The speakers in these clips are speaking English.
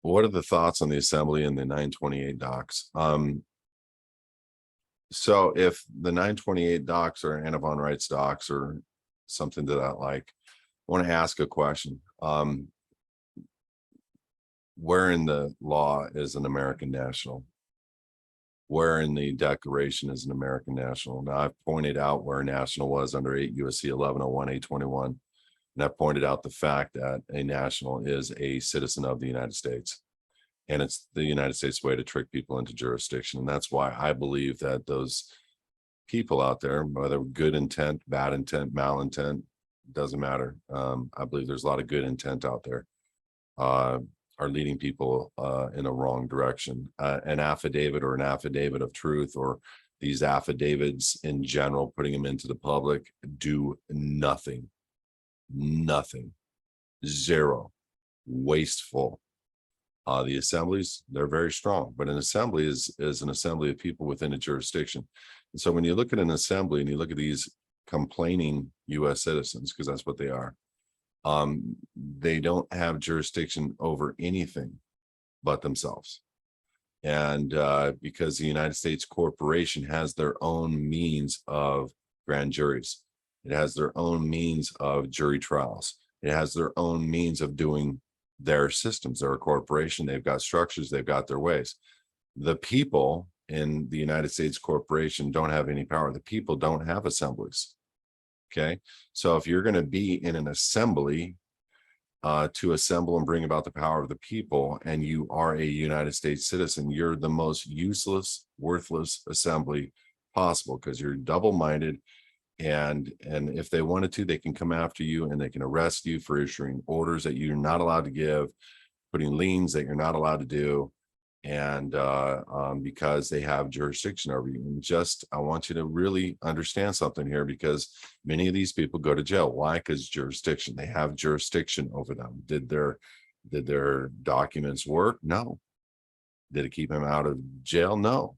What are the thoughts on the assembly and the 928 docs? So if the 928 docs are Anna von Reitz docs or something to that like, I want to ask a question. Where in the law is an American national? Where in the Declaration is an American national? Now, I've pointed out where a national was under 8 USC 1101 821, and I've pointed out the fact that a national is a citizen of the United States. And it's the United States way to trick people into jurisdiction. And that's why I believe that those people out there, whether good intent, bad intent, malintent, doesn't matter. I believe there's a lot of good intent out there, uh, are leading people in a wrong direction. An affidavit or an affidavit of truth, or these affidavits in general, putting them into the public, do nothing, nothing, zero, wasteful. The assemblies, they're very strong, but an assembly is an assembly of people within a jurisdiction. And so when you look at an assembly and you look at these complaining US citizens, because that's what they don't have jurisdiction over anything but themselves. And because the United States corporation has their own means of grand juries, it has their own means of jury trials, it has their own means of doing their systems. They're a corporation, they've got structures, they've got their ways. The people in the United States corporation don't have any power. The people don't have assemblies. Okay, so if you're going to be in an assembly to assemble and bring about the power of the people, and you are a United States citizen, you're the most useless, worthless assembly possible, because you're double-minded. And if they wanted to, they can come after you and they can arrest you for issuing orders that you're not allowed to give, putting liens that you're not allowed to do, and because they have jurisdiction over you. And just, I want you to really understand something here, because many of these people go to jail. Why? Because jurisdiction. They have jurisdiction over them. Did their documents work? No. Did it keep them out of jail? No.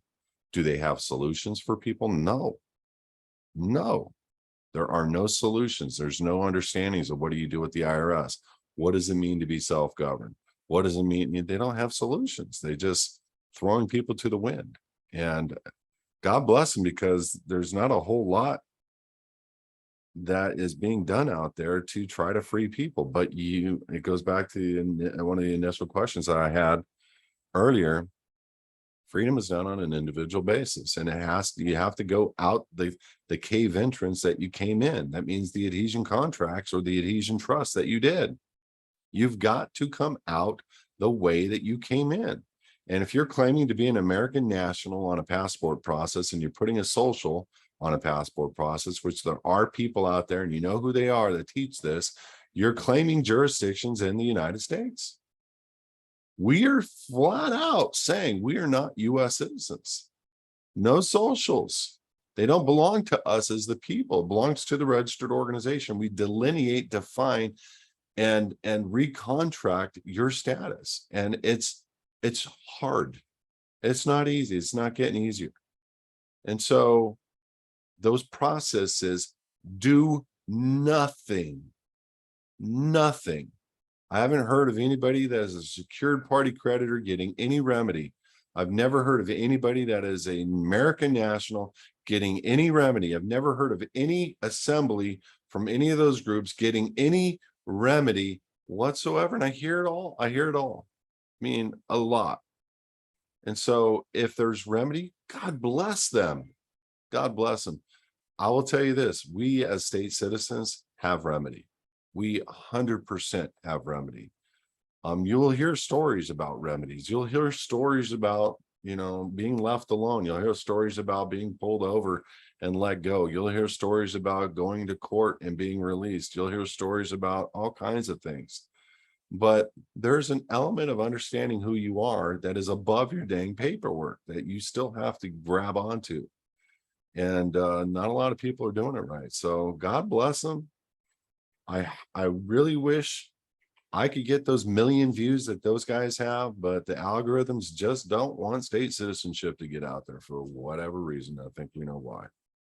Do they have solutions for people? No. No, there are no solutions. There's no understandings of what do you do with the IRS? What does it mean to be self-governed? What does it mean? They don't have solutions. They just throwing people to the wind. And God bless them, because there's not a whole lot that is being done out there to try to free people. But it goes back to one of the initial questions that I had earlier. Freedom is done on an individual basis, and you have to go out the cave entrance that you came in. That means the adhesion contracts or the adhesion trust that you did. You've got to come out the way that you came in. And if you're claiming to be an American national on a passport process, and you're putting a social on a passport process, which there are people out there, and you know who they are that teach this, you're claiming jurisdictions in the United States. We are flat out saying we are not US citizens. No socials. They don't belong to us as the people. It belongs to the registered organization. We delineate, define, and recontract your status. And it's hard. It's not easy. It's not getting easier. And so those processes do nothing. Nothing. I haven't heard of anybody that is a secured party creditor getting any remedy. I've never heard of anybody that is an American national getting any remedy. I've never heard of any assembly from any of those groups getting any remedy whatsoever. And I hear it all. I hear it all. I mean, a lot. And so if there's remedy, God bless them. God bless them. I will tell you this, we as state citizens have remedy. We 100% have remedy. You'll hear stories about remedies. You'll hear stories about, being left alone. You'll hear stories about being pulled over and let go. You'll hear stories about going to court and being released. You'll hear stories about all kinds of things. But there's an element of understanding who you are that is above your dang paperwork that you still have to grab onto. And not a lot of people are doing it right. So God bless them. I really wish I could get those million views that those guys have, but the algorithms just don't want state citizenship to get out there for whatever reason. I think we know why.